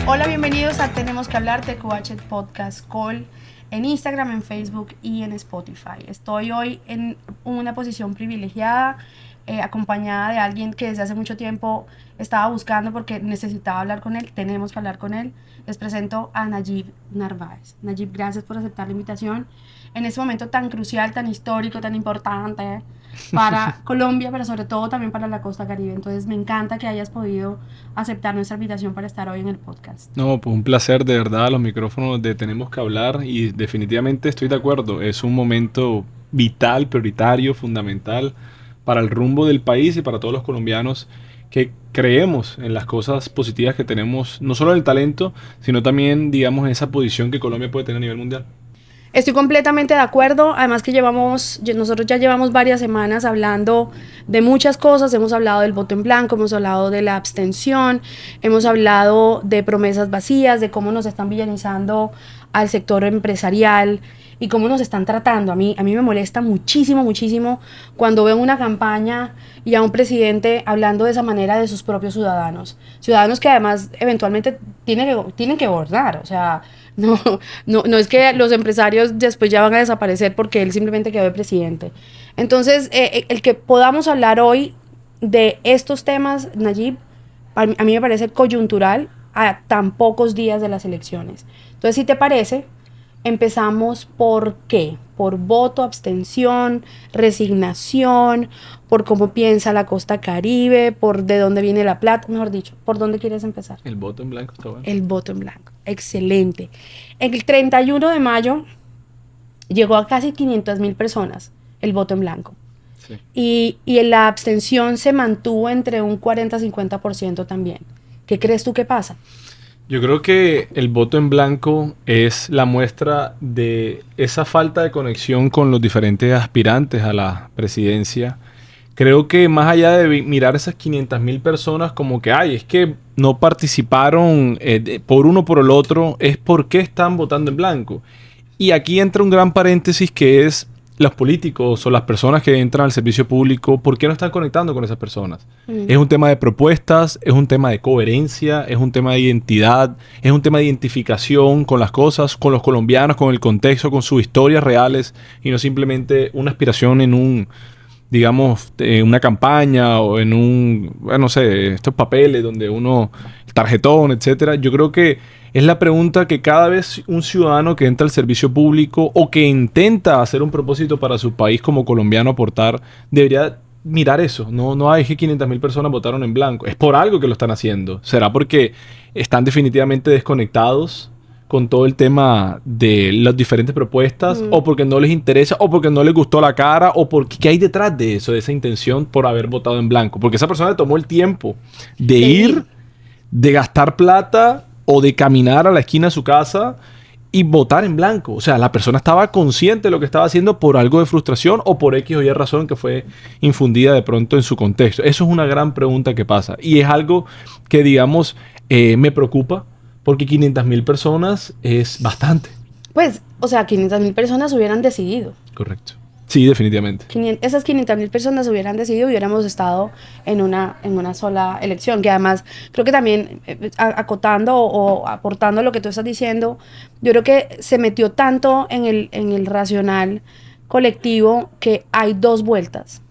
Hola, bienvenidos a Tenemos que Hablar de QH Podcast Call en Instagram, en Facebook y en Spotify. Estoy hoy en una posición privilegiada, acompañada de alguien que desde hace mucho tiempo estaba buscando porque necesitaba hablar con él. Tenemos que hablar con él. Les presento a Nayib Narváez. Nayib, gracias por aceptar la invitación en este momento tan crucial, tan histórico, tan importante para Colombia, pero sobre todo también para la costa Caribe. Entonces me encanta que hayas podido aceptar nuestra invitación para estar hoy en el podcast. No, pues un placer, de verdad, los micrófonos de Tenemos que Hablar y definitivamente estoy de acuerdo, es un momento vital, prioritario, fundamental para el rumbo del país y para todos los colombianos que creemos en las cosas positivas que tenemos, no solo en el talento, sino también, digamos, en esa posición que Colombia puede tener a nivel mundial. Estoy completamente de acuerdo, además que nosotros ya llevamos varias semanas hablando de muchas cosas, hemos hablado del voto en blanco, hemos hablado de la abstención, hemos hablado de promesas vacías, de cómo nos están villanizando al sector empresarial y cómo nos están tratando. A mí me molesta muchísimo, muchísimo cuando veo una campaña y a un presidente hablando de esa manera de sus propios ciudadanos que además eventualmente tienen que gobernar, o sea, no es que los empresarios después ya van a desaparecer porque él simplemente quedó de presidente. Entonces, el que podamos hablar hoy de estos temas, Nayib, a mí me parece coyuntural a tan pocos días de las elecciones. Entonces, si te parece, empezamos por ¿qué? Por voto, abstención, resignación, por cómo piensa la costa Caribe, por de dónde viene la plata, mejor dicho, ¿por dónde quieres empezar? El voto en blanco está bueno. El voto en blanco, excelente. El 31 de mayo llegó a casi 500,000 personas el voto en blanco. Sí. Y la abstención se mantuvo entre un 40-50% también. ¿Qué crees tú que pasa? Yo creo que el voto en blanco es la muestra de esa falta de conexión con los diferentes aspirantes a la presidencia. Creo que más allá de mirar esas 500,000 personas como que, ay, es que no participaron por uno o por el otro, es por qué están votando en blanco. Y aquí entra un gran paréntesis que es los políticos o las personas que entran al servicio público, ¿por qué no están conectando con esas personas? Es un tema de propuestas, es un tema de coherencia, es un tema de identidad, es un tema de identificación con las cosas, con los colombianos, con el contexto, con sus historias reales y no simplemente una aspiración en un, digamos, en una campaña o en un, bueno, no sé, estos papeles donde uno, el tarjetón, etcétera. Yo creo que es la pregunta que cada vez un ciudadano que entra al servicio público o que intenta hacer un propósito para su país como colombiano aportar, debería mirar eso. No hay que 500,000 personas votaron en blanco. Es por algo que lo están haciendo. ¿Será porque están definitivamente desconectados con todo el tema de las diferentes propuestas, o porque no les interesa, o porque no les gustó la cara, o porque qué hay detrás de eso, de esa intención por haber votado en blanco? Porque esa persona tomó el tiempo de ir, de gastar plata o de caminar a la esquina de su casa y votar en blanco. O sea, la persona estaba consciente de lo que estaba haciendo por algo de frustración o por X o Y razón que fue infundida de pronto en su contexto. Eso es una gran pregunta que pasa. Y es algo que, digamos, me preocupa, porque 500,000 personas es bastante. Pues, o sea, 500,000 personas hubieran decidido. Correcto. Sí, definitivamente. Esas 500,000 personas hubieran decidido y hubiéramos estado en una sola elección. Que además, creo que también, acotando o aportando lo que tú estás diciendo, yo creo que se metió tanto en el racional colectivo que hay dos vueltas,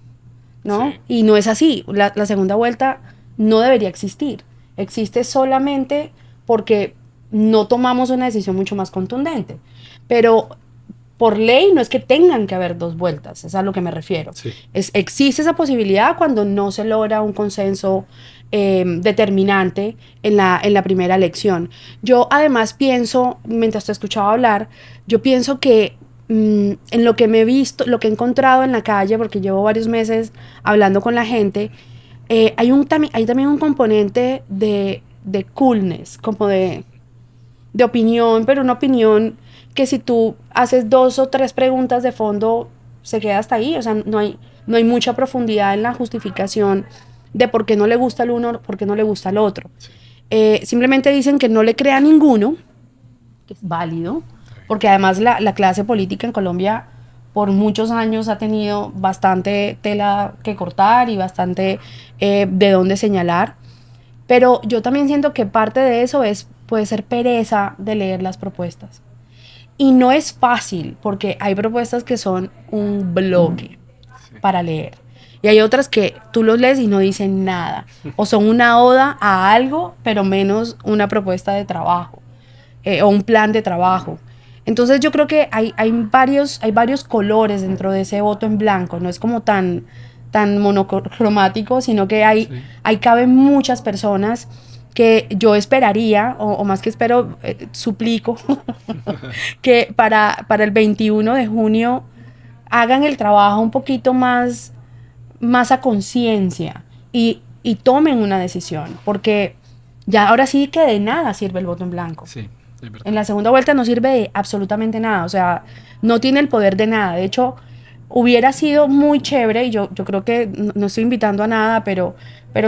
¿no? Sí. Y no es así. La segunda vuelta no debería existir. Existe solamente porque no tomamos una decisión mucho más contundente. Pero por ley no es que tengan que haber dos vueltas, es a lo que me refiero. Sí. Existe esa posibilidad cuando no se logra un consenso determinante en la primera elección. Yo además pienso, mientras te escuchaba hablar, yo pienso que en lo que me he visto, lo que he encontrado en la calle, porque llevo varios meses hablando con la gente, hay también un componente de coolness, como de opinión, pero una opinión que si tú haces 2 o 3 preguntas de fondo, se queda hasta ahí. O sea, no hay mucha profundidad en la justificación de por qué no le gusta el uno, por qué no le gusta el otro. Sí. Simplemente dicen que no le crea a ninguno, que es válido, porque además la clase política en Colombia por muchos años ha tenido bastante tela que cortar y bastante de dónde señalar. Pero yo también siento que parte de eso puede ser pereza de leer las propuestas. Y no es fácil, porque hay propuestas que son un bloque para leer. Y hay otras que tú los lees y no dicen nada. O son una oda a algo, pero menos una propuesta de trabajo. O un plan de trabajo. Entonces yo creo que hay varios colores dentro de ese voto en blanco. No es como tan monocromático, sino que ahí caben muchas personas que yo esperaría, o más que espero, suplico, que para el 21 de junio hagan el trabajo un poquito más a conciencia y tomen una decisión, porque ya ahora sí que de nada sirve el voto en blanco. Sí, es verdad. En la segunda vuelta no sirve de absolutamente nada, o sea, no tiene el poder de nada. De hecho, hubiera sido muy chévere, y yo creo que no estoy invitando a nada, pero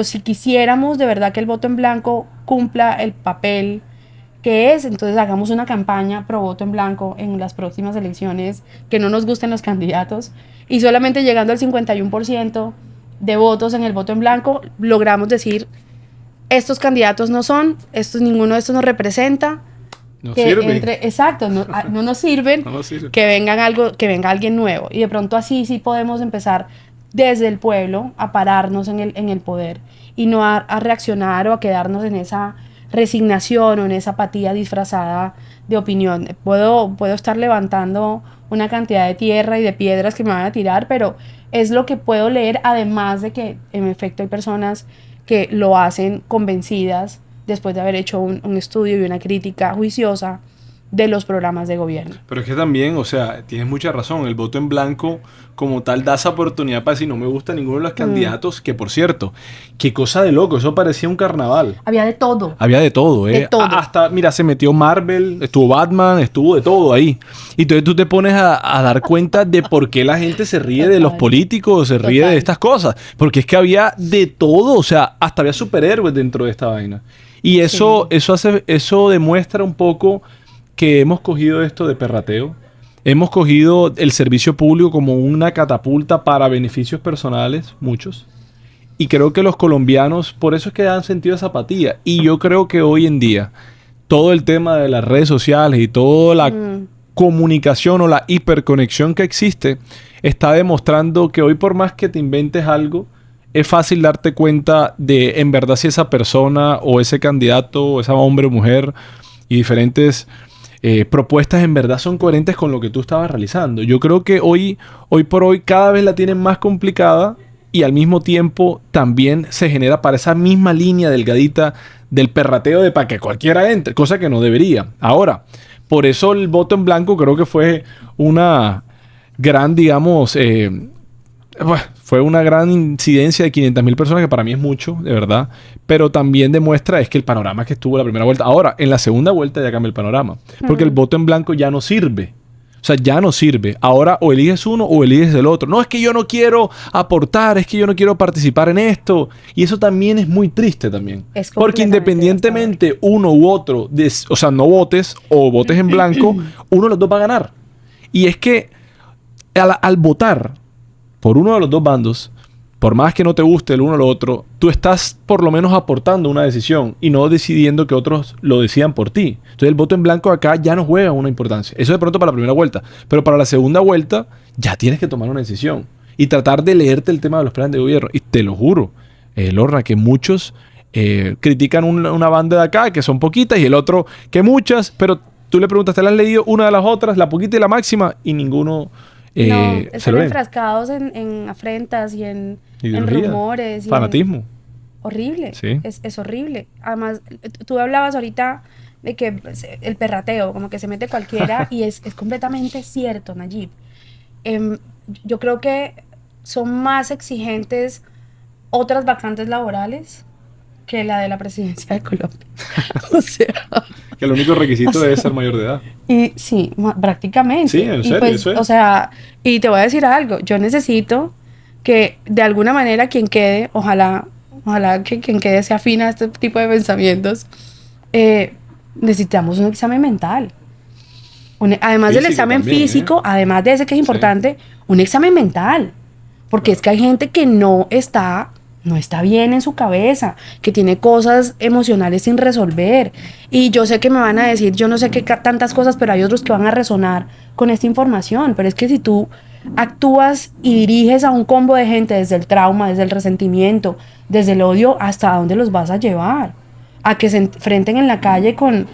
si quisiéramos de verdad que el voto en blanco cumpla el papel que es, entonces hagamos una campaña pro voto en blanco en las próximas elecciones, que no nos gusten los candidatos, y solamente llegando al 51% de votos en el voto en blanco, logramos decir, estos candidatos no son, ninguno de estos nos representa, no sirve. Exacto, no nos sirven, no nos sirve. que venga alguien nuevo. Y de pronto así sí podemos empezar desde el pueblo a pararnos en el poder y no a reaccionar o a quedarnos en esa resignación o en esa apatía disfrazada de opinión. Puedo estar levantando una cantidad de tierra y de piedras que me van a tirar, pero es lo que puedo leer, además de que en efecto hay personas que lo hacen convencidas después de haber hecho un estudio y una crítica juiciosa de los programas de gobierno. Pero es que también, o sea, tienes mucha razón, el voto en blanco como tal da esa oportunidad para decir no me gusta ninguno de los candidatos, que por cierto, qué cosa de loco, eso parecía un carnaval. Había de todo. Había de todo, ¿eh? De todo. Hasta, mira, se metió Marvel, estuvo Batman, estuvo de todo ahí. Y entonces tú te pones a dar cuenta de por qué la gente se ríe de los políticos, se ríe de estas cosas. Porque es que había de todo, o sea, hasta había superhéroes dentro de esta vaina. Y eso demuestra un poco que hemos cogido esto de perrateo, hemos cogido el servicio público como una catapulta para beneficios personales, muchos, y creo que los colombianos, por eso es que han sentido esa apatía, y yo creo que hoy en día, todo el tema de las redes sociales y toda la comunicación o la hiperconexión que existe, está demostrando que hoy por más que te inventes algo, es fácil darte cuenta de en verdad si esa persona o ese candidato o esa hombre o mujer y diferentes propuestas en verdad son coherentes con lo que tú estabas realizando. Yo creo que hoy por hoy cada vez la tienen más complicada y al mismo tiempo también se genera para esa misma línea delgadita del perrateo de para que cualquiera entre, cosa que no debería. Ahora, por eso el voto en blanco creo que fue una gran, digamos, fue una gran incidencia de 500,000 personas, que para mí es mucho, de verdad. Pero también demuestra es que el panorama que estuvo en la primera vuelta. Ahora, en la segunda vuelta ya cambia el panorama. Porque el voto en blanco ya no sirve. O sea, ya no sirve. Ahora o eliges uno o eliges el otro. No, es que yo no quiero aportar, es que yo no quiero participar en esto. Y eso también es muy triste también. Porque independientemente uno u otro, o sea, no votes o votes en blanco, uno de los dos va a ganar. Y es que al votar por uno de los dos bandos, por más que no te guste el uno o el otro, tú estás por lo menos aportando una decisión y no decidiendo que otros lo decidan por ti. Entonces el voto en blanco acá ya no juega una importancia. Eso de pronto para la primera vuelta. Pero para la segunda vuelta ya tienes que tomar una decisión y tratar de leerte el tema de los planes de gobierno. Y te lo juro, Lorna, que muchos critican una banda de acá, que son poquitas, y el otro que muchas, pero tú le preguntas, ¿te la has leído una de las otras, la poquita y la máxima? Y ninguno... no, están enfrascados en afrentas y en rumores. Fanatismo. Horrible. Sí. Es horrible. Además, tú hablabas ahorita de que el perrateo, como que se mete cualquiera, y es completamente cierto, Nayib. Yo creo que son más exigentes otras vacantes laborales que la de la presidencia de Colombia. O sea... que el único requisito debe ser mayor de edad. Y sí, prácticamente. Sí, en serio, pues, eso es. O sea, y te voy a decir algo. Yo necesito que de alguna manera quien quede, ojalá que quien quede se afina a este tipo de pensamientos, necesitamos un examen mental. Además del Físico examen también, físico, además de ese que es importante, un examen mental. Porque es que hay gente que no está bien en su cabeza, que tiene cosas emocionales sin resolver. Y yo sé que me van a decir, yo no sé qué tantas cosas, pero hay otros que van a resonar con esta información. Pero es que si tú actúas y diriges a un combo de gente desde el trauma, desde el resentimiento, desde el odio, ¿hasta dónde los vas a llevar? A que se enfrenten en la calle con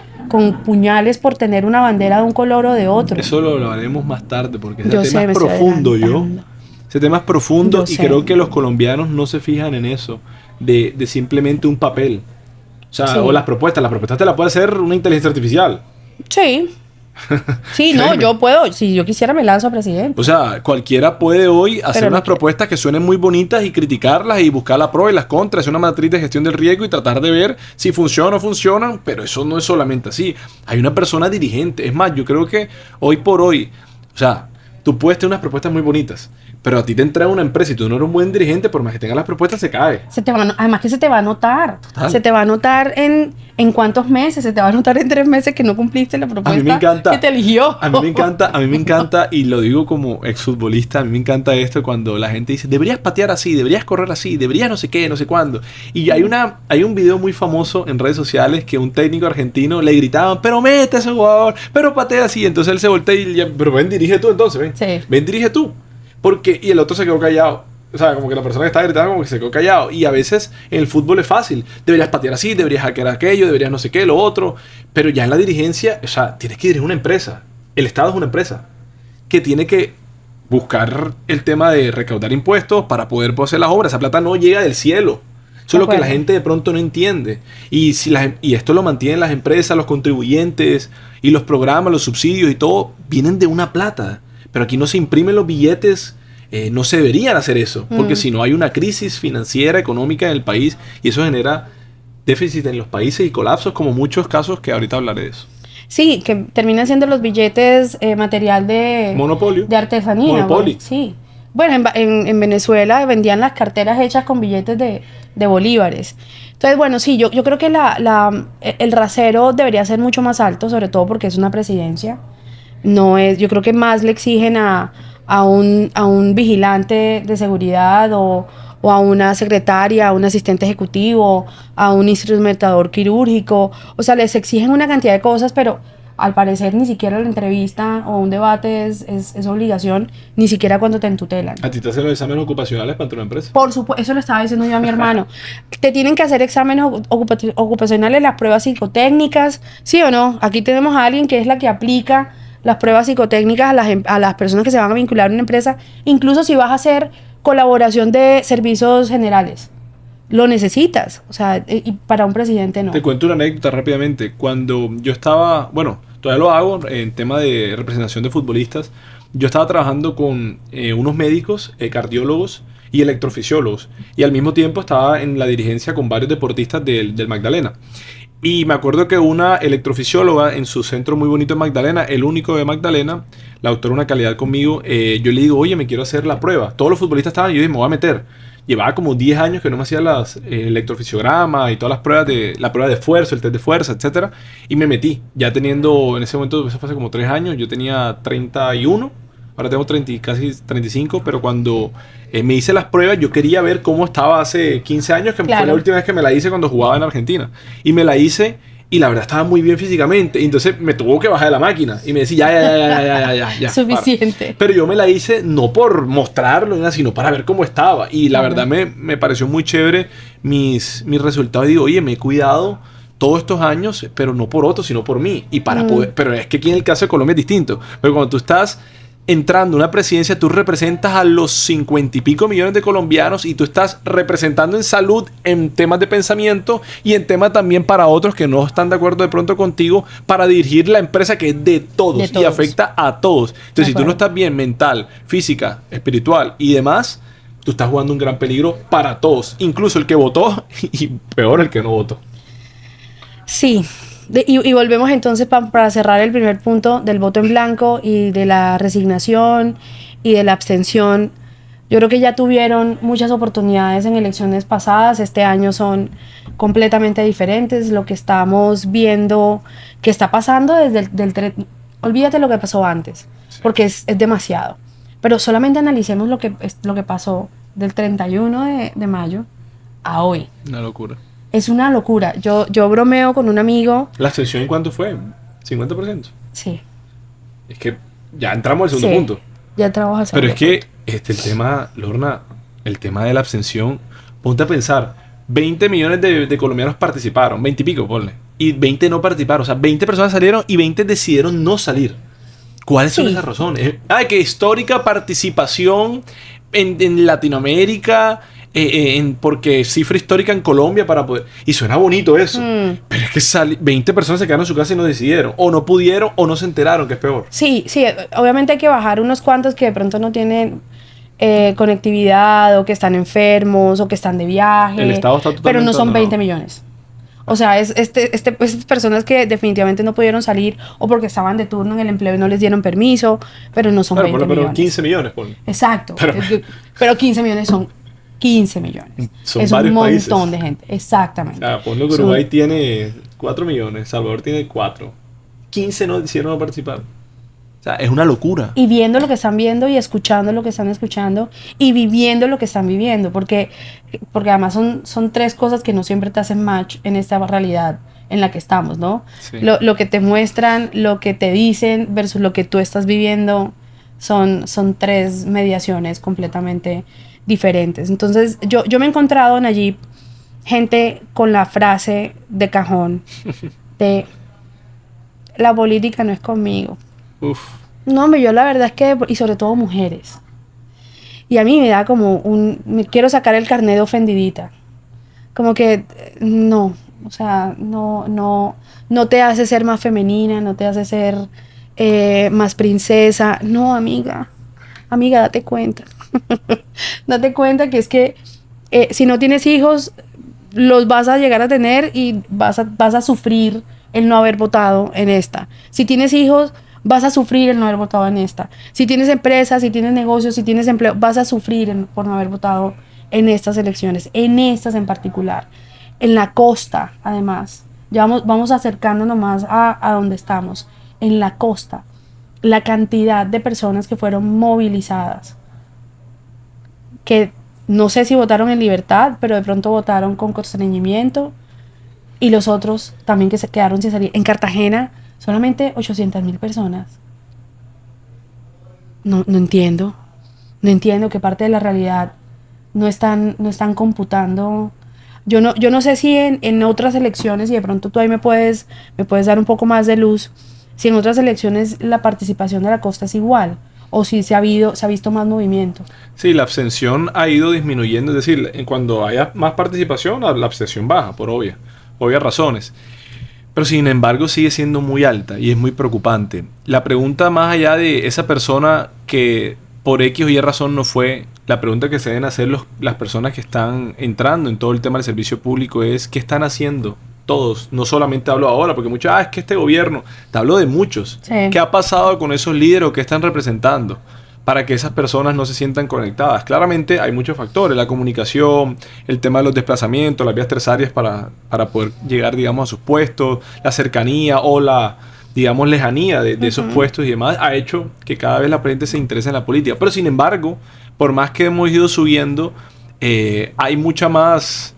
puñales por tener una bandera de un color o de otro. Eso lo hablaremos más tarde porque ese Yo tema sé, me es estoy profundo, adelantando. Ese tema es profundo Yo y sé. creo que los colombianos no se fijan en eso, de simplemente un papel. O sea, o Sí. las propuestas te las puede hacer una inteligencia artificial. Sí. Sí, no, Créeme. yo puedo, si yo quisiera me lanzo a presidente. O sea, cualquiera puede hoy hacer Pero no unas quiero. propuestas que suenen muy bonitas y criticarlas y buscar la pro y las contras, hacer una matriz de gestión del riesgo y tratar de ver si funcionan o funcionan, pero eso no es solamente así. Hay una persona dirigente. Es más, yo creo que hoy por hoy, o sea, tú puedes tener unas propuestas muy bonitas, pero a ti te entra una empresa y tú no eres un buen dirigente, por más que tengas las propuestas, se cae. Además que se te va a notar. Total. Se te va a notar en cuántos meses, se te va a notar en 3 meses que no cumpliste la propuesta A mí me encanta. que te eligió. A mí me encanta, y lo digo como exfutbolista, a mí me encanta esto cuando la gente dice, deberías patear así, deberías correr así, deberías no sé qué, no sé cuándo. Y hay un video muy famoso en redes sociales que un técnico argentino le gritaban, pero mete a ese jugador, pero patea así. Entonces él se voltea y ya, pero ven, dirige tú entonces, ven. Sí. Ven, dirige tú. Porque, y el otro se quedó callado. O sea, como que la persona que estaba gritando como que se quedó callado. Y a veces en el fútbol es fácil. Deberías patear así, deberías hackear aquello, deberías no sé qué, lo otro. Pero ya en la dirigencia, o sea, tienes que dirigir una empresa. El Estado es una empresa que tiene que buscar el tema de recaudar impuestos para poder hacer las obras. Esa plata no llega del cielo. Eso es lo que la gente de pronto no entiende. Y esto lo mantienen las empresas, los contribuyentes y los programas, los subsidios y todo, vienen de una plata. Pero aquí no se imprimen los billetes. No se deberían hacer eso, porque si no hay una crisis financiera, económica en el país y eso genera déficit en los países y colapsos, como muchos casos que ahorita hablaré de eso. Sí, que terminan siendo los billetes material de Monopolio. de artesanía. Monopoly. Bueno, sí. Bueno, en Venezuela vendían las carteras hechas con billetes de bolívares. Entonces, bueno, sí, yo creo que el rasero debería ser mucho más alto, sobre todo porque es una presidencia. No es, yo creo que más le exigen a un vigilante de seguridad o a una secretaria, a un asistente ejecutivo, a un instrumentador quirúrgico. O sea, les exigen una cantidad de cosas, pero al parecer ni siquiera la entrevista o un debate es obligación, ni siquiera cuando te entutelan. ¿A ti te hacen los exámenes ocupacionales para tu empresa? Por supuesto, eso lo estaba diciendo yo a mi hermano. Te tienen que hacer exámenes ocupacionales, las pruebas psicotécnicas, ¿sí o no? Aquí tenemos a alguien que es la que aplica las pruebas psicotécnicas a las personas que se van a vincular a una empresa, incluso si vas a hacer colaboración de servicios generales. Lo necesitas, o sea, y para un presidente no. Te cuento una anécdota rápidamente. Cuando yo estaba, bueno, todavía lo hago en tema de representación de futbolistas, yo estaba trabajando con unos médicos, cardiólogos y electrofisiólogos, y al mismo tiempo estaba en la dirigencia con varios deportistas del Magdalena. Y me acuerdo que una electrofisióloga en su centro muy bonito en Magdalena, el único de Magdalena, la doctora Una Calidad conmigo, yo le digo, oye, me quiero hacer la prueba. Todos los futbolistas estaban y yo dije, me voy a meter. Llevaba como 10 años que no me hacía las electrofisiogramas y todas las pruebas la prueba de esfuerzo, el test de fuerza, etcétera. Y me metí, ya teniendo, en ese momento, eso fue hace como 3 años, yo tenía 31, ahora tengo 30, casi 35, pero cuando me hice las pruebas, yo quería ver cómo estaba hace 15 años, que Claro. fue la última vez que me la hice cuando jugaba en Argentina. Y me la hice y la verdad estaba muy bien físicamente. Y entonces me tuvo que bajar de la máquina y me decía, ya. Suficiente. Para. Pero yo me la hice no por mostrarlo, ni nada, sino para ver cómo estaba. Y la verdad me pareció muy chévere mis resultados. Y digo, oye, me he cuidado todos estos años, pero no por otros, sino por mí. Y para poder, pero es que aquí en el caso de Colombia es distinto. Pero cuando tú estás entrando a una presidencia, tú representas a los 50 y pico millones de colombianos y tú estás representando en salud, en temas de pensamiento y en temas también para otros que no están de acuerdo de pronto contigo, para dirigir la empresa que es de todos, De todos. y afecta a todos. Entonces, De si tú no acuerdo. estás bien mental, física, espiritual y demás, tú estás jugando un gran peligro para todos, incluso el que votó y peor el que no votó. Sí, y volvemos entonces para cerrar el primer punto del voto en blanco y de la resignación y de la abstención. Yo creo que ya tuvieron muchas oportunidades en elecciones pasadas, este año son completamente diferentes. Lo que estamos viendo que está pasando desde olvídate lo que pasó antes, porque es demasiado. Pero solamente analicemos lo que pasó del 31 de mayo a hoy. Una locura. Es una locura. Yo bromeo con un amigo. ¿La abstención en cuánto fue? ¿50%? Sí. Es que ya entramos al segundo punto. Ya entramos al segundo punto. Pero es que el tema, Lorna, el tema de la abstención, ponte a pensar, 20 millones de colombianos participaron, 20 y pico, ponle, y 20 no participaron, o sea, 20 personas salieron y 20 decidieron no salir. ¿Cuáles son esas razones? Que histórica participación en Latinoamérica, porque cifra histórica en Colombia para poder... Y suena bonito eso. Pero es que 20 personas se quedaron en su casa y no decidieron. O no pudieron o no se enteraron, que es peor. Sí, obviamente hay que bajar unos cuantos que de pronto no tienen conectividad o que están enfermos o que están de viaje. El Estado está totalmente pero no son abandonado. 20 millones. O sea, estas personas que definitivamente no pudieron salir o porque estaban de turno en el empleo y no les dieron permiso, pero no son 20 millones. Pero 15 millones, ponle. Exacto. Pero 15 millones son 15 millones. Son es un varios montón países. de gente. Exactamente. O sea, ponle que Uruguay tiene 4 millones, Salvador tiene 4. 15 no decidieron no participar. O sea, es una locura. Y viendo lo que están viendo y escuchando lo que están escuchando y viviendo lo que están viviendo, porque además son tres cosas que no siempre te hacen match en esta realidad en la que estamos, ¿no? Sí. Lo que te muestran, lo que te dicen versus lo que tú estás viviendo son tres mediaciones completamente diferentes. Entonces yo me he encontrado en allí gente con la frase de cajón de la política no es conmigo. Uf. No, yo la verdad es que, y sobre todo mujeres. Y a mí me da como me quiero sacar el carnet de ofendidita. Como que no, o sea, no te hace ser más femenina, no te hace ser más princesa. No, amiga, date cuenta. Date cuenta que es que si no tienes hijos, los vas a llegar a tener y vas a sufrir el no haber votado en esta. Si tienes hijos, vas a sufrir el no haber votado en esta. Si tienes empresas, si tienes negocios, si tienes empleo, vas a sufrir por no haber votado en estas elecciones, en estas en particular. En la costa, además, ya vamos acercándonos más a donde estamos. En la costa, la cantidad de personas que fueron movilizadas, que no sé si votaron en libertad, pero de pronto votaron con constreñimiento, y los otros también que se quedaron sin salir. En Cartagena, solamente 800,000 personas. No entiendo. No entiendo qué parte de la realidad no están computando. Yo no sé si en otras elecciones, y de pronto tú ahí me puedes dar un poco más de luz, si en otras elecciones la participación de la costa es igual, o si se ha visto más movimiento. Sí, la abstención ha ido disminuyendo, es decir, cuando haya más participación, la abstención baja, por obvias razones. Pero sin embargo sigue siendo muy alta y es muy preocupante. La pregunta, más allá de esa persona que por X o Y razón no fue, la pregunta que se deben hacer las personas que están entrando en todo el tema del servicio público es ¿qué están haciendo? Todos, no solamente hablo ahora, porque muchos, es que este gobierno, te hablo de muchos. Sí. ¿Qué ha pasado con esos líderes o qué están representando? Para que esas personas no se sientan conectadas. Claramente hay muchos factores, la comunicación, el tema de los desplazamientos, las vías terciarias para poder llegar, digamos, a sus puestos, la cercanía o la, digamos, lejanía de esos puestos y demás, ha hecho que cada vez la gente se interese en la política. Pero sin embargo, por más que hemos ido subiendo, hay mucha más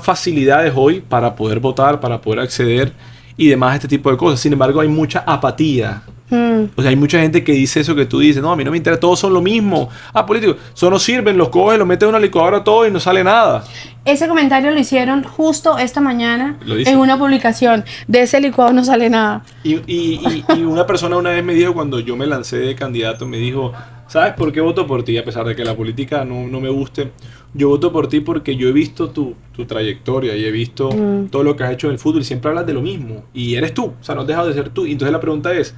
facilidades hoy para poder votar, para poder acceder y demás a este tipo de cosas. Sin embargo, hay mucha apatía. O sea, hay mucha gente que dice eso que tú dices, no, a mí no me interesa, todos son lo mismo. Políticos, eso no sirven, los coges, los metes en una licuadora todo y no sale nada. Ese comentario lo hicieron justo esta mañana en una publicación. De ese licuado no sale nada. Y una persona una vez me dijo, cuando yo me lancé de candidato, me dijo, ¿sabes por qué voto por ti? A pesar de que la política no me guste, yo voto por ti porque yo he visto tu trayectoria y he visto todo lo que has hecho en el fútbol y siempre hablas de lo mismo. Y eres tú, o sea, no has dejado de ser tú. Y entonces la pregunta es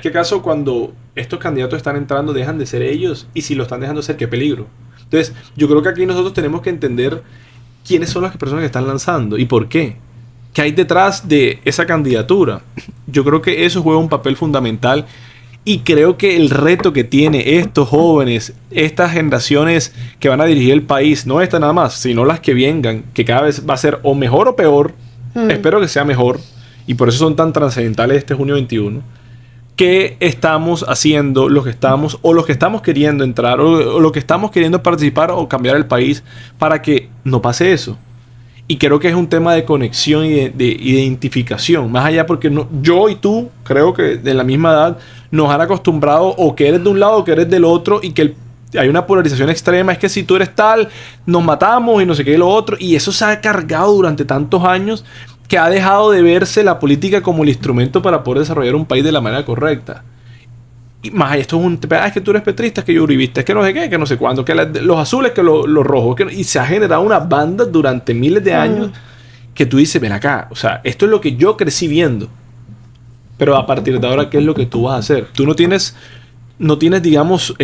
que acaso cuando estos candidatos están entrando dejan de ser ellos? Y si lo están dejando ser, qué peligro. Entonces, yo creo que aquí nosotros tenemos que entender quiénes son las personas que están lanzando y por qué. ¿Qué hay detrás de esa candidatura? Yo creo que eso juega un papel fundamental y creo que el reto que tiene estos jóvenes, estas generaciones que van a dirigir el país, no esta nada más, sino las que vengan, que cada vez va a ser o mejor o peor, espero que sea mejor, y por eso son tan trascendentales este junio 21, qué estamos haciendo, los que estamos queriendo entrar, o lo que estamos queriendo participar o cambiar el país para que no pase eso. Y creo que es un tema de conexión y de identificación. Más allá porque yo y tú, creo que de la misma edad, nos han acostumbrado o que eres de un lado o que eres del otro, y que hay una polarización extrema. Es que si tú eres tal, nos matamos y no sé qué y lo otro. Y eso se ha cargado durante tantos años que ha dejado de verse la política como el instrumento para poder desarrollar un país de la manera correcta. Y más allá, esto es un... es que tú eres petrista, es que yo uribista, es que no sé qué, que no sé cuándo, que los azules, que los rojos. Y se ha generado una banda durante miles de años que tú dices, ven acá, o sea, esto es lo que yo crecí viendo. Pero a partir de ahora, ¿qué es lo que tú vas a hacer? Tú no tienes, digamos,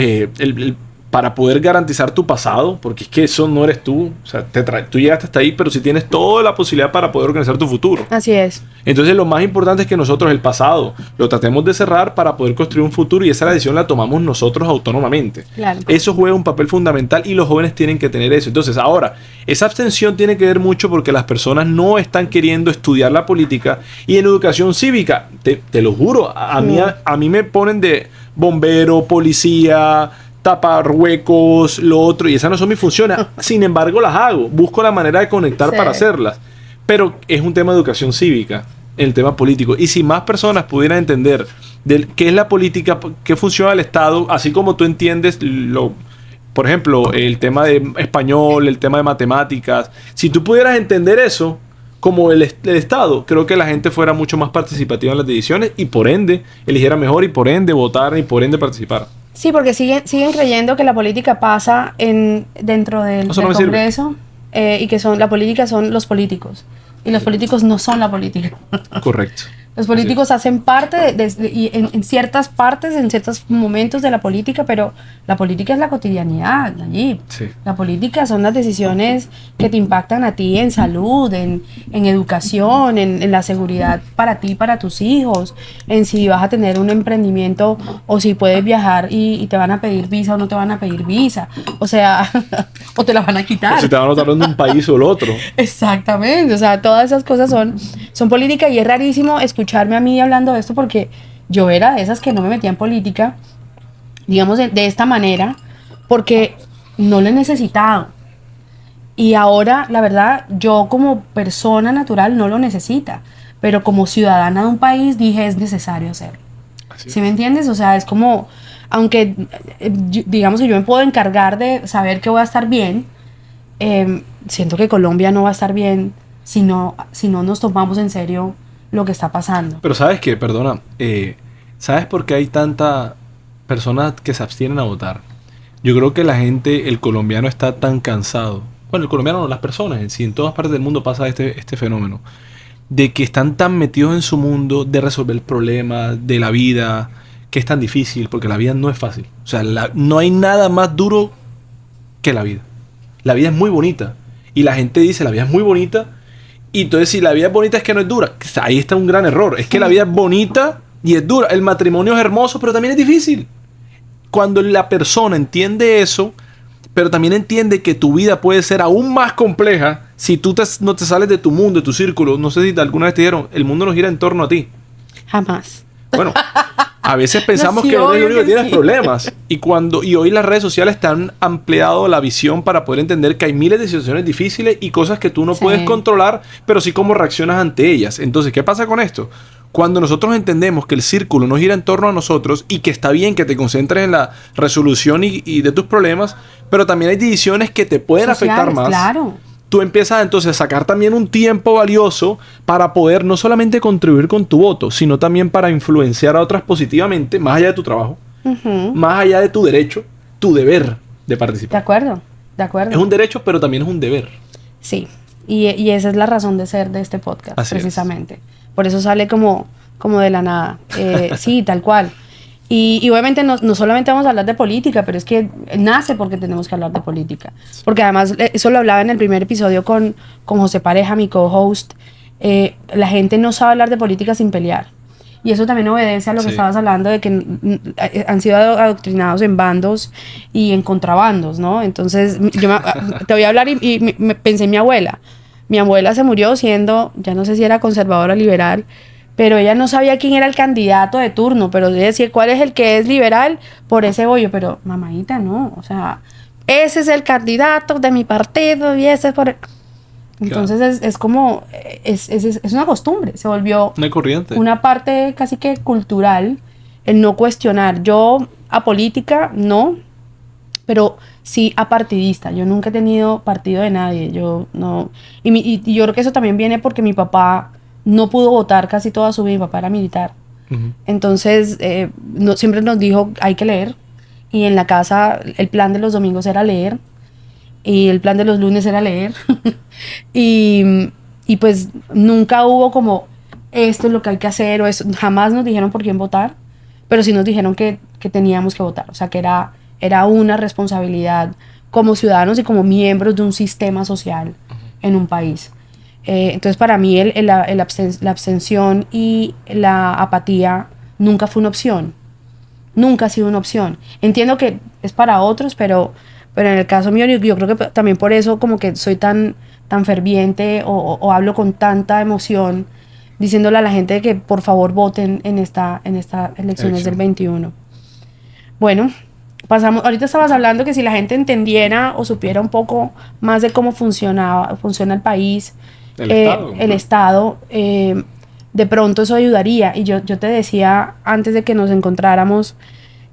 para poder garantizar tu pasado, porque es que eso no eres tú. O sea, tú llegaste hasta ahí, pero sí tienes toda la posibilidad para poder organizar tu futuro. Así es. Entonces, lo más importante es que nosotros el pasado lo tratemos de cerrar para poder construir un futuro, y esa decisión la tomamos nosotros autónomamente. Claro. Eso juega un papel fundamental y los jóvenes tienen que tener eso. Entonces, ahora, esa abstención tiene que ver mucho porque las personas no están queriendo estudiar la política, y en educación cívica, te lo juro, a mí me ponen de bombero, policía, tapar huecos, lo otro, y esas no son mis funciones. Sin embargo, las hago. Busco la manera de conectar para hacerlas. Pero es un tema de educación cívica, el tema político. Y si más personas pudieran entender qué es la política, qué funciona el Estado, así como tú entiendes, por ejemplo, el tema de español, el tema de matemáticas, si tú pudieras entender eso como el Estado, creo que la gente fuera mucho más participativa en las decisiones, y por ende eligiera mejor, y por ende votar, y por ende participar. Sí, porque siguen creyendo que la política pasa dentro del Congreso, y que la política son los políticos. Y los políticos no son la política. Correcto. Los políticos hacen parte en ciertas partes, en ciertos momentos de la política, pero la política es la cotidianidad allí. Sí. La política son las decisiones que te impactan a ti en salud, en educación, en la seguridad para ti, para tus hijos, en si vas a tener un emprendimiento o si puedes viajar y te van a pedir visa o no te van a pedir visa. O sea, o te la van a quitar. O si te van a notar en un país o el otro. Exactamente, o sea, todas esas cosas son política, y es rarísimo escucharme a mí hablando de esto, porque yo era de esas que no me metía en política, digamos, de esta manera, porque no lo he necesitado. Y ahora, la verdad, yo como persona natural no lo necesita, pero como ciudadana de un país dije, es necesario hacerlo. ¿Sí me entiendes? O sea, es como, aunque digamos que yo me puedo encargar de saber que voy a estar bien, siento que Colombia no va a estar bien si no nos tomamos en serio lo que está pasando. Pero ¿sabes qué? Perdona. ¿Sabes por qué hay tanta personas que se abstienen a votar? Yo creo que el colombiano está tan cansado. Bueno, el colombiano no, las personas en sí, en todas partes del mundo pasa este fenómeno. De que están tan metidos en su mundo de resolver problemas de la vida, que es tan difícil, porque la vida no es fácil. O sea, no hay nada más duro que la vida. La vida es muy bonita. Y la gente dice, la vida es muy bonita. Y entonces, si la vida es bonita, es que no es dura. Ahí está un gran error. Es que la vida es bonita y es dura. El matrimonio es hermoso, pero también es difícil. Cuando la persona entiende eso, pero también entiende que tu vida puede ser aún más compleja si tú no te sales de tu mundo, de tu círculo. No sé si alguna vez te dijeron, el mundo no gira en torno a ti. Jamás. Bueno, a veces pensamos que eres el único que tienes problemas. Y hoy las redes sociales te han ampliado la visión para poder entender que hay miles de situaciones difíciles y cosas que tú no puedes controlar, pero sí cómo reaccionas ante ellas. Entonces, ¿qué pasa con esto? Cuando nosotros entendemos que el círculo no gira en torno a nosotros, y que está bien que te concentres en la resolución y de tus problemas, pero también hay decisiones que te pueden afectar más. Claro. Tú empiezas entonces a sacar también un tiempo valioso para poder no solamente contribuir con tu voto, sino también para influenciar a otras positivamente, más allá de tu trabajo, más allá de tu derecho, tu deber de participar. De acuerdo. Es un derecho, pero también es un deber. Sí, y esa es la razón de ser de este podcast, así precisamente. Por eso sale como de la nada. Sí, tal cual. Y obviamente no solamente vamos a hablar de política, pero es que nace porque tenemos que hablar de política. Porque además, eso lo hablaba en el primer episodio con José Pareja, mi co-host. La gente no sabe hablar de política sin pelear. Y eso también obedece a lo que estabas hablando, de que han sido adoctrinados en bandos y en contrabandos, ¿no? Entonces, te voy a hablar y pensé en mi abuela. Mi abuela se murió siendo, ya no sé si era conservadora o liberal, pero ella no sabía quién era el candidato de turno, pero ella decía, ¿cuál es el que es liberal? Por ese voy yo, pero mamadita, no, o sea, ese es el candidato de mi partido y ese es por... Entonces es como, es una costumbre, se volvió una corriente, una parte casi que cultural, el no cuestionar. Yo a política no, pero sí a partidista. Yo nunca he tenido partido de nadie, yo no. Y yo creo que eso también viene porque mi papá no pudo votar casi toda su vida, mi papá era militar. Entonces siempre nos dijo, hay que leer. Y en la casa el plan de los domingos era leer. Y el plan de los lunes era leer. y pues nunca hubo como, esto es lo que hay que hacer, o eso. Jamás nos dijeron por quién votar, pero sí nos dijeron que teníamos que votar. O sea, que era una responsabilidad como ciudadanos y como miembros de un sistema social en un país. Entonces, para mí la abstención y la apatía nunca fue una opción. Nunca ha sido una opción. Entiendo que es para otros, pero en el caso mío, yo creo que también por eso como que soy tan ferviente o hablo con tanta emoción diciéndole a la gente que por favor voten en estas elecciones del 21. Bueno, pasamos, ahorita estabas hablando que si la gente entendiera o supiera un poco más de cómo funciona el país, el Estado, de pronto eso ayudaría. Y yo te decía antes de que nos encontráramos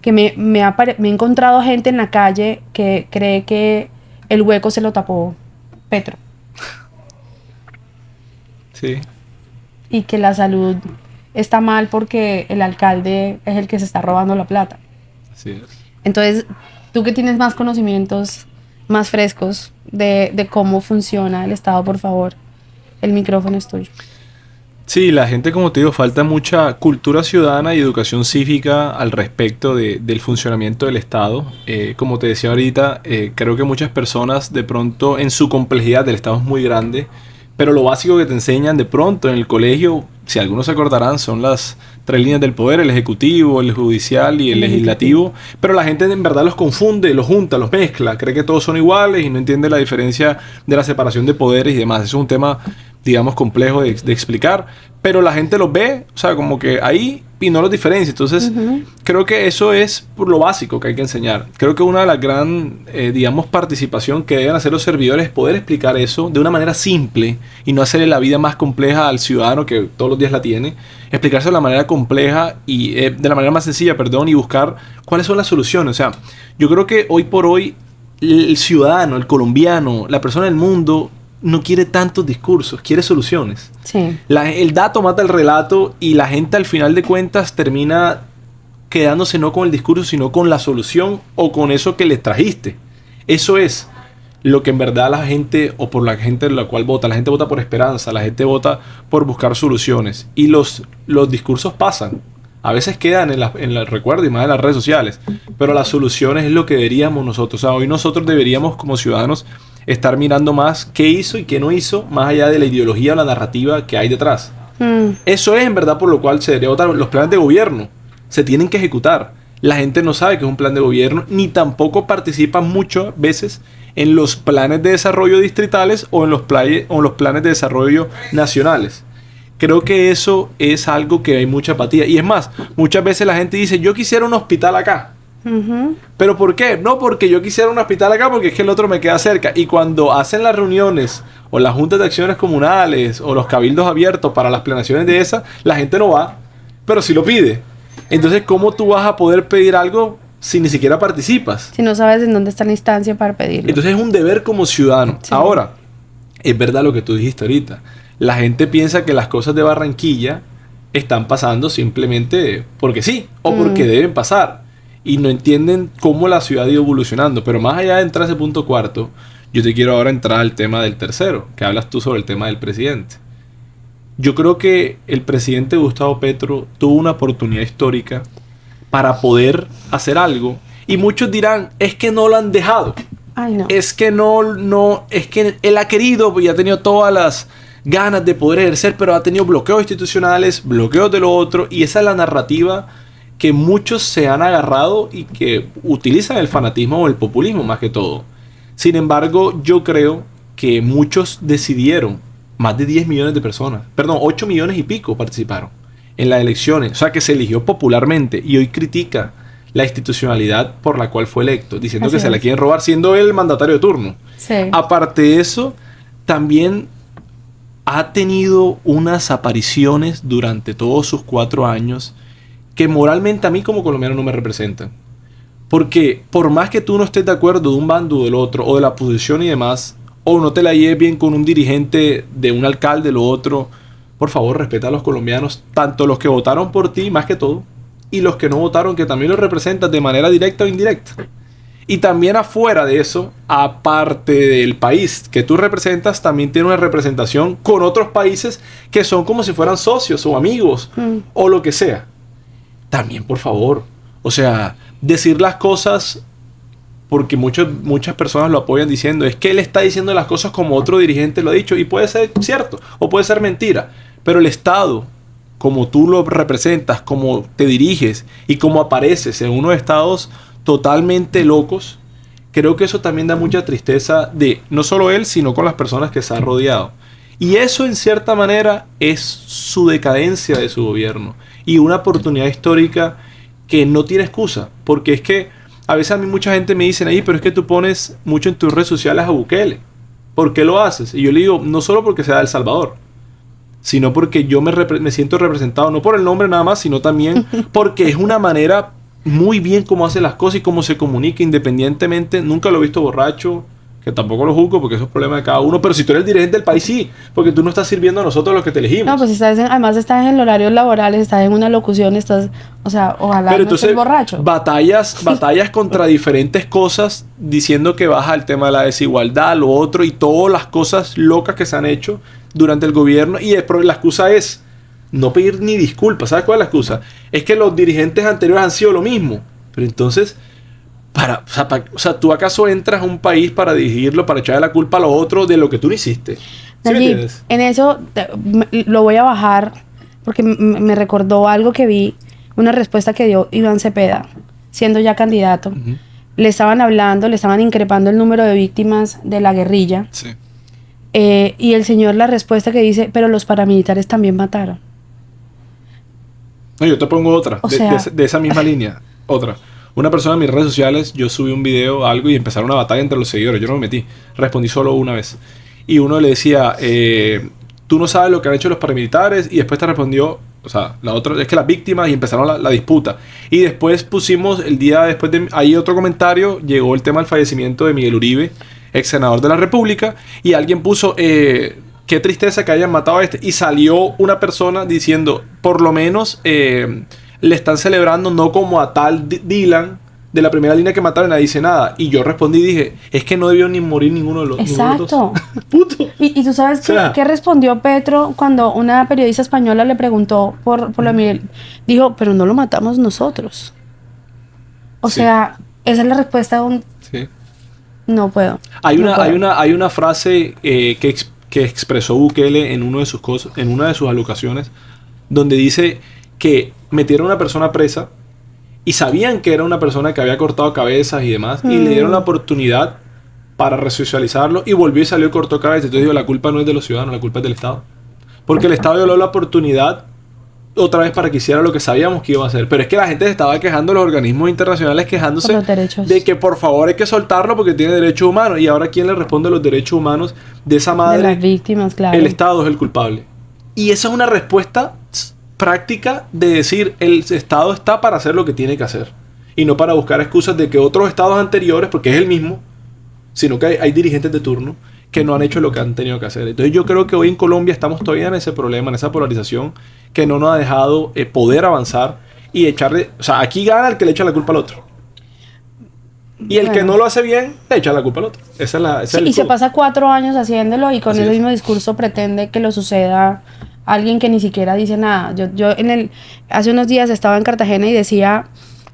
que me he encontrado gente en la calle que cree que el hueco se lo tapó Petro. Sí. Y que la salud está mal porque el alcalde es el que se está robando la plata. Así es. Entonces, tú que tienes más conocimientos más frescos de cómo funciona el Estado, por favor, el micrófono es tuyo. Sí, la gente, como te digo, falta mucha cultura ciudadana y educación cívica al respecto del funcionamiento del Estado. Como te decía ahorita, creo que muchas personas de pronto en su complejidad del Estado es muy grande, pero lo básico que te enseñan de pronto en el colegio, si algunos se acordarán, son las 3 líneas del poder, el ejecutivo, el judicial y el legislativo, pero la gente en verdad los confunde, los junta, los mezcla, cree que todos son iguales y no entiende la diferencia de la separación de poderes y demás. Eso es un tema, digamos, complejo de explicar, pero la gente los ve, o sea, como que ahí y no los diferencia. Entonces, creo que eso es por lo básico que hay que enseñar. Creo que una de las gran, digamos, participación que deben hacer los servidores es poder explicar eso de una manera simple y no hacerle la vida más compleja al ciudadano que todos los días la tiene. Explicarse de la manera compleja y de la manera más sencilla, perdón, y buscar cuáles son las soluciones. O sea, yo creo que hoy por hoy el ciudadano, el colombiano, la persona del mundo no quiere tantos discursos, quiere soluciones. Sí. El dato mata el relato y la gente al final de cuentas termina quedándose no con el discurso, sino con la solución o con eso que les trajiste. Eso es lo que en verdad la gente, o por la gente en la cual vota. La gente vota por esperanza, la gente vota por buscar soluciones. Y los discursos pasan. A veces quedan en el recuerdo y más en las redes sociales. Pero las soluciones es lo que deberíamos nosotros. O sea, hoy nosotros deberíamos como ciudadanos estar mirando más qué hizo y qué no hizo, más allá de la ideología o la narrativa que hay detrás. Eso es en verdad por lo cual se debería votar. Los planes de gobierno se tienen que ejecutar. La gente no sabe que es un plan de gobierno, ni tampoco participa muchas veces en los planes de desarrollo distritales o en los planes de desarrollo nacionales. Creo que eso es algo que hay mucha apatía. Y es más, muchas veces la gente dice, yo quisiera un hospital acá. ¿Pero por qué? No porque yo quisiera un hospital acá, porque es que el otro me queda cerca. Y cuando hacen las reuniones o las juntas de acciones comunales o los cabildos abiertos para las planeaciones de esas, la gente no va, pero sí lo pide. Entonces, ¿cómo tú vas a poder pedir algo si ni siquiera participas? Si no sabes en dónde está la instancia para pedirlo. Entonces es un deber como ciudadano. Sí. Ahora, es verdad lo que tú dijiste ahorita. La gente piensa que las cosas de Barranquilla están pasando simplemente porque sí o porque deben pasar. Y no entienden cómo la ciudad ha ido evolucionando. Pero más allá de entrar a ese punto cuarto, yo te quiero ahora entrar al tema del tercero, que hablas tú sobre el tema del presidente. Yo creo que el presidente Gustavo Petro tuvo una oportunidad histórica para poder hacer algo. Y muchos dirán, es que no lo han dejado. Ay, no. Es que no, es que él ha querido y ha tenido todas las ganas de poder ejercer, pero ha tenido bloqueos institucionales, bloqueos de lo otro, y esa es la narrativa que muchos se han agarrado y que utilizan el fanatismo o el populismo más que todo. Sin embargo, yo creo que muchos decidieron, más de 10 millones de personas, perdón, 8 millones y pico participaron. en las elecciones, o sea, que se eligió popularmente y hoy critica la institucionalidad por la cual fue electo, diciendo Así que se la es. quieren robar siendo él el mandatario de turno. Sí. Aparte de eso, también ha tenido unas apariciones durante todos sus 4 años que moralmente a mí como colombiano no me representan. Porque por más que tú no estés de acuerdo de un bando o del otro, o de la posición y demás, o no te la lleves bien con un dirigente de un alcalde o lo otro, por favor respeta a los colombianos, tanto los que votaron por ti más que todo, y los que no votaron, que también los representas de manera directa o indirecta. Y también afuera de eso, aparte del país que tú representas, también tiene una representación con otros países que son como si fueran socios o amigos o lo que sea. También, por favor, o sea, decir las cosas, porque muchas personas lo apoyan diciendo, es que él está diciendo las cosas como otro dirigente lo ha dicho, y puede ser cierto o puede ser mentira, pero el Estado, como tú lo representas, como te diriges y como apareces en unos estados totalmente locos, creo que eso también da mucha tristeza de no solo él, sino con las personas que se ha rodeado. Y eso en cierta manera es su decadencia de su gobierno y una oportunidad histórica que no tiene excusa, porque es que a veces a mí mucha gente me dice, ahí, pero es que tú pones mucho en tus redes sociales a Bukele. ¿Por qué lo haces? Y yo le digo, no solo porque sea de El Salvador, sino porque yo me siento representado, no por el nombre nada más, sino también porque es una manera muy bien cómo hace las cosas y cómo se comunica independientemente. Nunca lo he visto borracho, que tampoco lo juzgo porque eso es problema de cada uno, pero si tú eres el dirigente del país, sí, porque tú no estás sirviendo a nosotros los que te elegimos. No, pues además estás en horarios laborales, estás en una locución, estás, o sea, ojalá pero no entonces, estés borracho. batallas contra diferentes cosas, diciendo que baja el tema de la desigualdad, lo otro, y todas las cosas locas que se han hecho durante el gobierno, y la excusa es no pedir ni disculpas. ¿Sabes cuál es la excusa? Es que los dirigentes anteriores han sido lo mismo. Pero entonces, o sea, ¿tú acaso entras a un país para dirigirlo, para echarle la culpa a los otros de lo que tú no hiciste? ¿Sí me entiendes? En eso lo voy a bajar porque me recordó algo que vi, una respuesta que dio Iván Cepeda, siendo ya candidato. Le estaban hablando, le estaban increpando el número de víctimas de la guerrilla. Sí. Y el señor, la respuesta que dice, pero los paramilitares también mataron. No, yo te pongo otra, O sea, de esa misma línea. Otra. Una persona en mis redes sociales, yo subí un video, algo, y empezaron una batalla entre los seguidores. Yo no me metí. Respondí solo una vez. Y uno le decía, tú no sabes lo que han hecho los paramilitares. Y después te respondió, o sea, la otra es que las víctimas, y empezaron la disputa. Y después pusimos, el día después de ahí otro comentario, llegó el tema del fallecimiento de Miguel Uribe, ex senador de la República. Y alguien puso, qué tristeza que hayan matado a este. Y salió una persona diciendo, por lo menos le están celebrando, no como a tal Dylan de la primera línea que mataron, nadie dice nada. Y yo respondí y dije, es que no debió ni morir ninguno de los exacto. dos. Puto. Y tú sabes qué respondió Petro cuando una periodista española le preguntó por lo de Miguel. Dijo, pero no lo matamos nosotros. O sea, esa es la respuesta de un... Sí. No puedo. Hay una frase que expresó Bukele en una de sus alocuciones, donde dice que metieron a una persona presa y sabían que era una persona que había cortado cabezas y demás, y le dieron la oportunidad para resocializarlo, y volvió y salió y cortó cabezas. Entonces digo, la culpa no es de los ciudadanos, la culpa es del Estado. Porque el Estado dio la oportunidad otra vez para que hiciera lo que sabíamos que iba a hacer. Pero es que la gente se estaba quejando, los organismos internacionales quejándose de que por favor hay que soltarlo porque tiene derechos humanos. Y ahora, ¿quién le responde a los derechos humanos de esa madre? De las víctimas, claro. El Estado es el culpable. Y esa es una respuesta práctica de decir, el Estado está para hacer lo que tiene que hacer. Y no para buscar excusas de que otros estados anteriores, porque es el mismo, sino que hay dirigentes de turno que no han hecho lo que han tenido que hacer. Entonces yo creo que hoy en Colombia estamos todavía en ese problema, en esa polarización que no nos ha dejado poder avanzar y echarle... O sea, aquí gana el que le echa la culpa al otro. Y el que no lo hace bien, le echa la culpa al otro. Esa es y se pasa 4 años haciéndolo y con ese mismo discurso pretende que lo suceda alguien que ni siquiera dice nada. Yo hace unos días estaba en Cartagena y decía,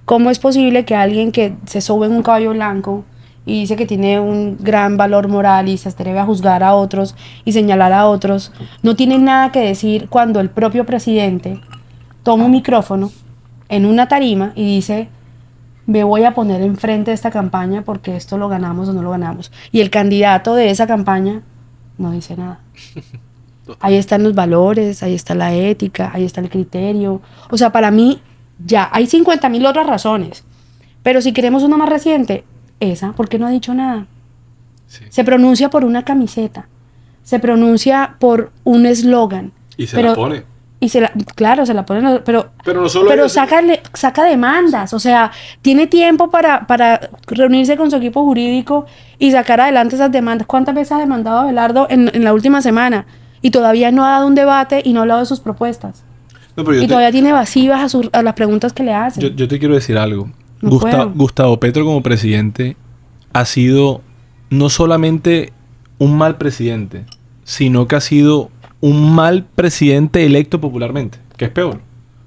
¿cómo es posible que alguien que se sube en un caballo blanco y dice que tiene un gran valor moral y se atreve a juzgar a otros y señalar a otros, no tiene nada que decir cuando el propio presidente toma un micrófono en una tarima y dice, me voy a poner enfrente de esta campaña porque esto lo ganamos o no lo ganamos? Y el candidato de esa campaña no dice nada. Ahí están los valores, ahí está la ética, ahí está el criterio. O sea, para mí ya hay 50.000 otras razones. Pero si queremos una más reciente, esa, ¿por qué no ha dicho nada? Sí. Se pronuncia por una camiseta, se pronuncia por un eslogan. Y se la pone. Y claro, se la pone, pero no solo pero eso. saca demandas, o sea, tiene tiempo para reunirse con su equipo jurídico y sacar adelante esas demandas. ¿Cuántas veces ha demandado Abelardo en la última semana? Y todavía no ha dado un debate y no ha hablado de sus propuestas. No, pero y todavía tiene evasivas a las preguntas que le hacen. Yo te quiero decir algo. No Gustavo Petro como presidente ha sido no solamente un mal presidente, sino que ha sido un mal presidente electo popularmente, que es peor.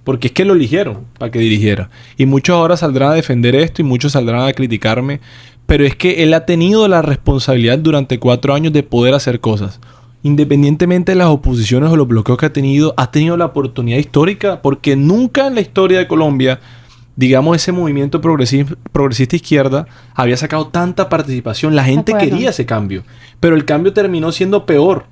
Porque es que lo eligieron para que dirigiera. Y muchos ahora saldrán a defender esto y muchos saldrán a criticarme. Pero es que él ha tenido la responsabilidad durante 4 años de poder hacer cosas. Independientemente de las oposiciones o los bloqueos que ha tenido la oportunidad histórica. Porque nunca en la historia de Colombia, digamos, ese movimiento progresista izquierda había sacado tanta participación. La gente quería ese cambio. Pero el cambio terminó siendo peor.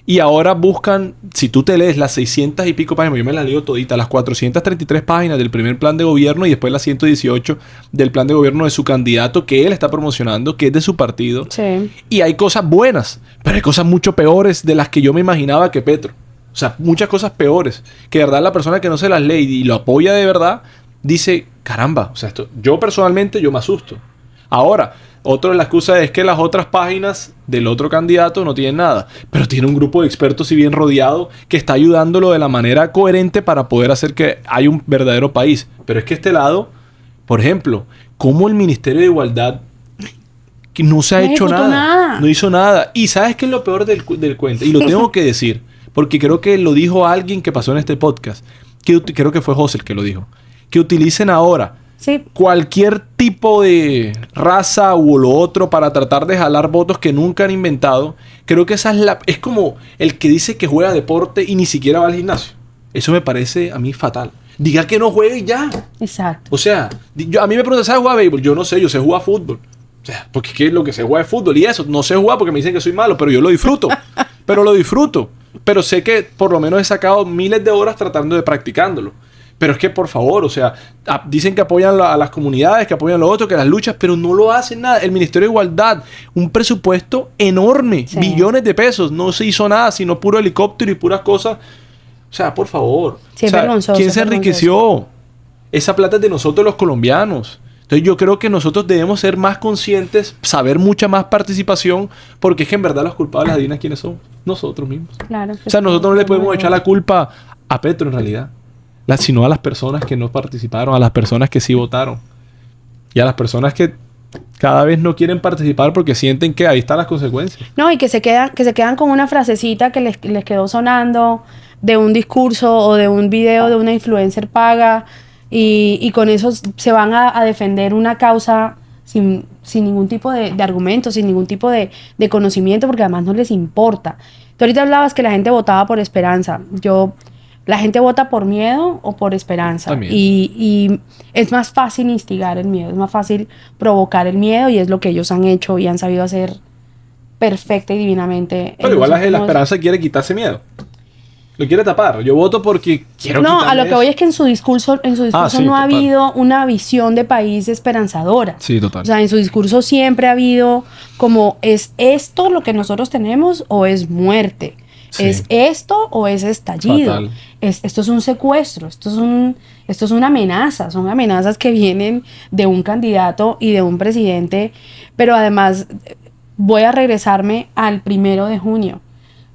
Y ahora buscan, si tú te lees las 600 y pico páginas, yo me las leo toditas, las 433 páginas del primer plan de gobierno y después las 118 del plan de gobierno de su candidato que él está promocionando, que es de su partido. Sí. Y hay cosas buenas, pero hay cosas mucho peores de las que yo me imaginaba que Petro. O sea, muchas cosas peores. Que de verdad la persona que no se las lee y lo apoya de verdad, dice, caramba, o sea, yo personalmente yo me asusto. Ahora, otra de las excusas es que las otras páginas del otro candidato no tienen nada, pero tiene un grupo de expertos y bien rodeado que está ayudándolo de la manera coherente para poder hacer que haya un verdadero país. Pero es que este lado, por ejemplo, como el Ministerio de Igualdad que no se ha hecho nada, no hizo nada. Y ¿sabes qué es lo peor del cuento? Y lo tengo que decir, porque creo que lo dijo alguien que pasó en este podcast, creo que fue José el que lo dijo, que utilicen ahora cualquier tipo de raza u lo otro para tratar de jalar votos que nunca han inventado. Creo que esa es como el que dice que juega deporte y ni siquiera va al gimnasio. Eso me parece a mí fatal. Diga que no juegue y ya. Exacto. O sea, a mí me preguntan, ¿sabes jugar béisbol? Yo no sé, yo sé jugar fútbol. O sea, porque es que lo que se juega es fútbol y eso. No sé jugar porque me dicen que soy malo, pero yo lo disfruto. Pero sé que por lo menos he sacado miles de horas tratando de practicándolo. Pero es que, por favor, o sea, dicen que apoyan a las comunidades, que apoyan a los otros, que las luchas, pero no lo hacen nada. El Ministerio de Igualdad, un presupuesto enorme, billones de pesos. No se hizo nada, sino puro helicóptero y puras cosas. O sea, por favor. Sí, o sea, ¿quién se enriqueció? Esa plata es de nosotros los colombianos. Entonces yo creo que nosotros debemos ser más conscientes, saber mucha más participación, porque es que en verdad los culpables, adivina quiénes son, nosotros mismos. Claro. O sea, nosotros no le podemos echar la culpa a Petro en realidad, sino a las personas que no participaron, a las personas que sí votaron y a las personas que cada vez no quieren participar porque sienten que ahí están las consecuencias. No, y que se quedan con una frasecita que les quedó sonando de un discurso o de un video de una influencer paga y con eso se van a defender una causa sin ningún tipo de argumento, sin ningún tipo de conocimiento, porque además no les importa. Tú ahorita hablabas que la gente votaba por esperanza. La gente vota por miedo o por esperanza. Y es más fácil instigar el miedo, es más fácil provocar el miedo y es lo que ellos han hecho y han sabido hacer perfecta y divinamente. Pero igual la esperanza quiere quitarse miedo. Lo quiere tapar. Yo voto porque quiero quitarme a lo que voy es que en su discurso no ha habido una visión de país esperanzadora. Sí, total. O sea, en su discurso siempre ha habido como, ¿es esto lo que nosotros tenemos o es muerte? Sí. ¿Es esto o es estallido? Esto es un secuestro, esto es una amenaza, son amenazas que vienen de un candidato y de un presidente, pero además voy a regresarme al 1 de junio.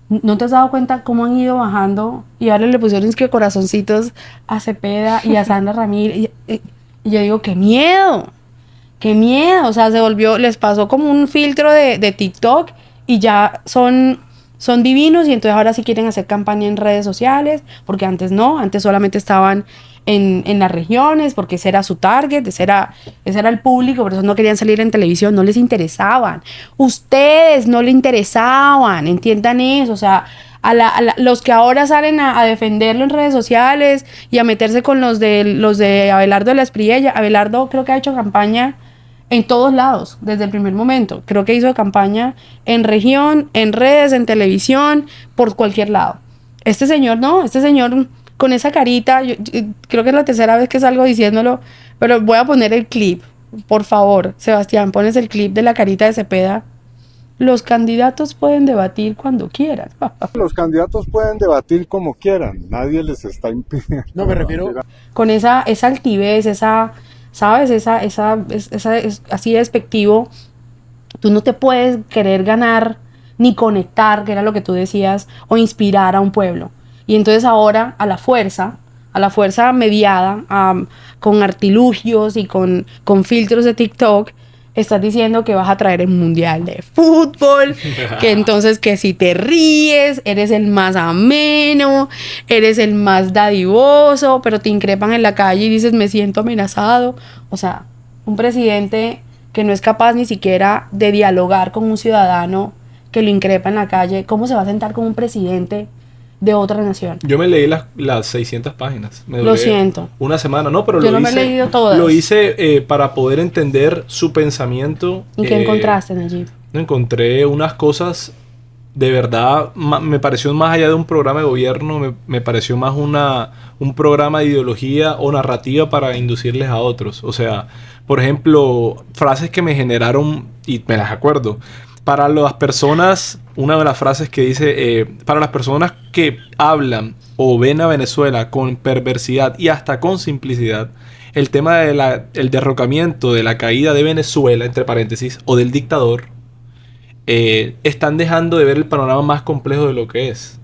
¿No te has dado cuenta cómo han ido bajando? Y ahora le pusieron es que corazoncitos a Cepeda y a Sandra Ramírez. Y yo digo, ¡qué miedo! ¡Qué miedo! O sea, les pasó como un filtro de TikTok y ya son divinos y entonces ahora sí quieren hacer campaña en redes sociales, porque antes no, antes solamente estaban en las regiones, porque ese era su target, ese era el público, por eso no querían salir en televisión, no les interesaban. Ustedes no les interesaban, entiendan eso, o sea, los que ahora salen a defenderlo en redes sociales y a meterse con los de Abelardo de la Espriella. Abelardo creo que ha hecho campaña en todos lados, desde el primer momento. Creo que hizo campaña en región, en redes, en televisión, por cualquier lado. Este señor no, este señor con esa carita, yo creo que es la tercera vez que salgo diciéndolo, pero voy a poner el clip, por favor, Sebastián, pones el clip de la carita de Cepeda. Los candidatos pueden debatir cuando quieran. Los candidatos pueden debatir como quieran, nadie les está impidiendo. No, me refiero... Con esa altivez, ¿sabes? Así despectivo. Tú no te puedes querer ganar ni conectar, que era lo que tú decías, o inspirar a un pueblo. Y entonces ahora, a la fuerza mediada, con artilugios y con filtros de TikTok, estás diciendo que vas a traer el mundial de fútbol, que entonces que si te ríes, eres el más ameno, eres el más dadivoso, pero te increpan en la calle y dices, me siento amenazado. O sea, un presidente que no es capaz ni siquiera de dialogar con un ciudadano que lo increpa en la calle, ¿cómo se va a sentar con un presidente de otra nación? Yo me leí las 600 páginas. Lo siento. Una semana, no, pero yo no me he leído todas. Lo hice para poder entender su pensamiento. ¿Y qué encontraste, Nayib? Encontré unas cosas, de verdad, me pareció más allá de un programa de gobierno, me pareció más un programa de ideología o narrativa para inducirles a otros. O sea, por ejemplo, frases que me generaron, y me las acuerdo. Para las personas, una de las frases que dice, para las personas que hablan o ven a Venezuela con perversidad y hasta con simplicidad, el tema del derrocamiento, de la caída de Venezuela, entre paréntesis, o del dictador, están dejando de ver el panorama más complejo de lo que es.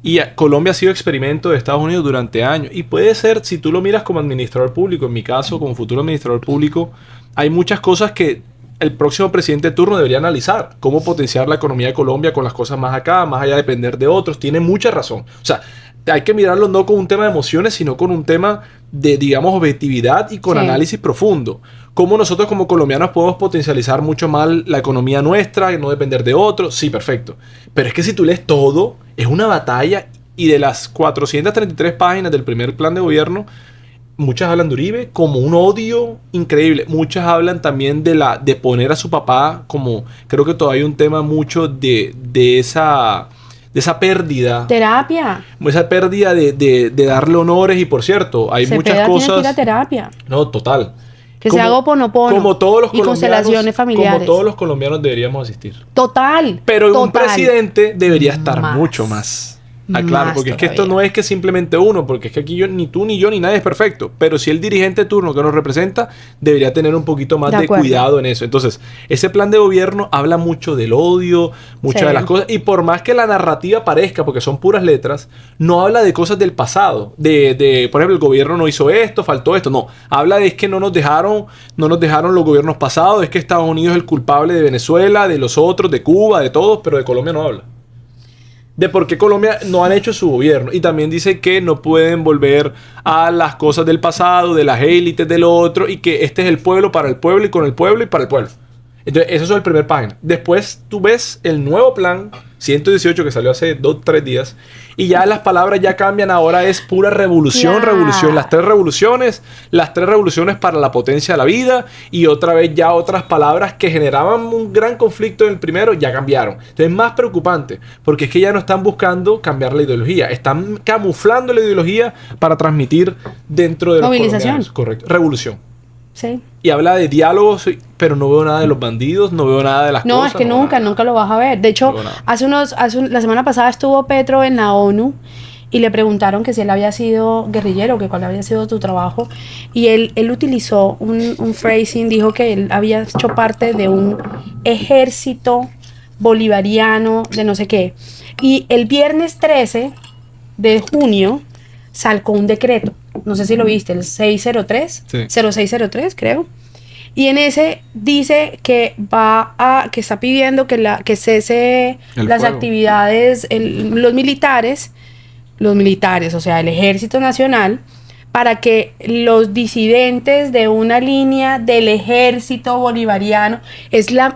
Y Colombia ha sido experimento de Estados Unidos durante años. Y puede ser, si tú lo miras como administrador público, en mi caso, como futuro administrador público, hay muchas cosas que el próximo presidente de turno debería analizar. Cómo potenciar la economía de Colombia con las cosas más acá, más allá de depender de otros. Tiene mucha razón. O sea, hay que mirarlo no con un tema de emociones, sino con un tema de, digamos, objetividad y con análisis profundo. Cómo nosotros como colombianos podemos potencializar mucho más la economía nuestra y no depender de otros. Sí, perfecto. Pero es que si tú lees todo, es una batalla. Y de las 433 páginas del primer plan de gobierno, muchas hablan de Uribe como un odio increíble. Muchas hablan también de poner a su papá como... Creo que todavía hay un tema mucho de esa pérdida. Terapia. Esa pérdida de darle honores. Y por cierto, hay muchas cosas... Tiene que ir a terapia. No, total. Que se haga oponopono. Como todos los y constelaciones familiares. Como todos los colombianos deberíamos asistir. Total. Pero un presidente debería estar mucho más. Claro, porque es que esto no es que simplemente uno, porque es que aquí ni tú, ni yo, ni nadie es perfecto. Pero si el dirigente de turno que nos representa debería tener un poquito más de cuidado en eso. Entonces, ese plan de gobierno habla mucho del odio, muchas de las cosas. Y por más que la narrativa parezca, porque son puras letras, no habla de cosas del pasado. Por ejemplo, el gobierno no hizo esto, faltó esto. No, habla de es que no nos dejaron los gobiernos pasados, es que Estados Unidos es el culpable de Venezuela, de los otros, de Cuba, de todos, pero de Colombia no habla. De por qué Colombia no han hecho su gobierno. Y también dice que no pueden volver a las cosas del pasado, de las élites, de lo otro, y que este es el pueblo para el pueblo y con el pueblo y para el pueblo. Entonces, eso es el primer página. Después tú ves el nuevo plan 118 que salió hace 2-3 días y ya las palabras ya cambian. Ahora es pura revolución, revolución. Las tres revoluciones para la potencia de la vida, y otra vez ya otras palabras que generaban un gran conflicto en el primero ya cambiaron. Entonces es más preocupante porque es que ya no están buscando cambiar la ideología, están camuflando la ideología para transmitir dentro de los colombianos. Correcto. Revolución. Sí. Y habla de diálogos, pero no veo nada de los bandidos, no veo nada de las cosas. No, es que nunca lo vas a ver. De hecho, la semana pasada estuvo Petro en la ONU y le preguntaron que si él había sido guerrillero, que cuál había sido tu trabajo. Y él utilizó un phrasing, dijo que él había hecho parte de un ejército bolivariano de no sé qué. Y el viernes 13 de junio sacó un decreto. No sé si lo viste, el 603, sí. 0603 creo. Y en ese dice que que está pidiendo que cese las actividades, los militares, o sea, el Ejército Nacional, para que los disidentes de una línea del ejército bolivariano,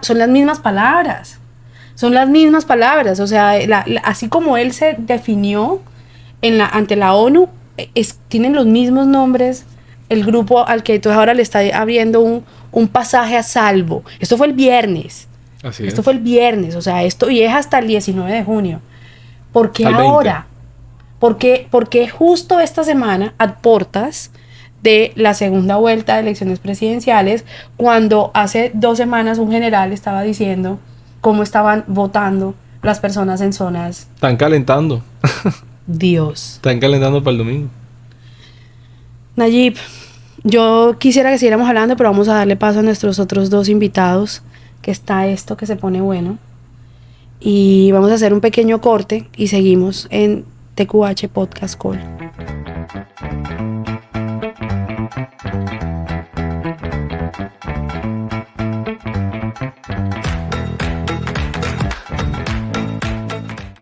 son las mismas palabras. Son las mismas palabras. O sea, así como él se definió ante la ONU, tienen los mismos nombres el grupo al que entonces ahora le está abriendo un pasaje a salvo. Esto fue el viernes. Así Esto es. fue el viernes, o sea, esto y es hasta el 19 de junio. ¿Por qué Al 20. ahora? Porque justo esta semana, a portas de la segunda vuelta de elecciones presidenciales, cuando hace 2 semanas un general estaba diciendo cómo estaban votando las personas en zonas. Están calentando. Dios. Están calentando para el domingo. Nayib, yo quisiera que siguiéramos hablando, pero vamos a darle paso a nuestros otros 2 invitados, que está esto que se pone bueno. Y vamos a hacer un pequeño corte y seguimos en TQH Podcast Call.